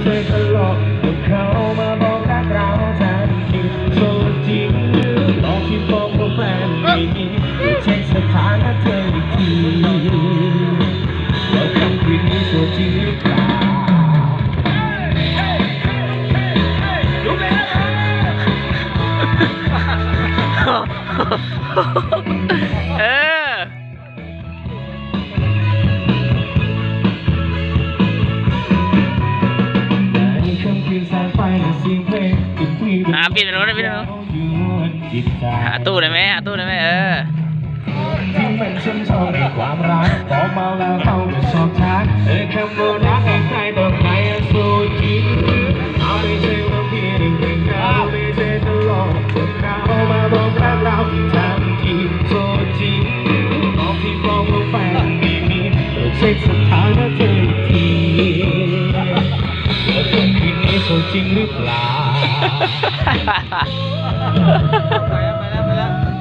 ใช่ตลกเขามาบอกรักเราทันทีโซจริงลองที่บอกว่าแฟนไม่มีเช็คสถานะเธออีกทีแล้วคำคืนนี้โซจริงหรือเปล่าเออปิดโน้ตปิดโน้ตหาตู้ได้ไหมหาตู้ได้ไหมที่มันช่ำชองในความรักพอเมาแล้วเขาก็ชอบทักคำว่ารักให้ใครต่อใครสู้จริงเอาไม่ใช่ว่าเพียงแต่เขาไม่ใช่ตลกเขามาบอกรักเราทันทีสู้จริงบอกที่บอกว่าแฟนไม่มีเช็คสถานะเธออีกทีแล้วคืนนี้สู้จริงหรือเปล่าไปแล้ว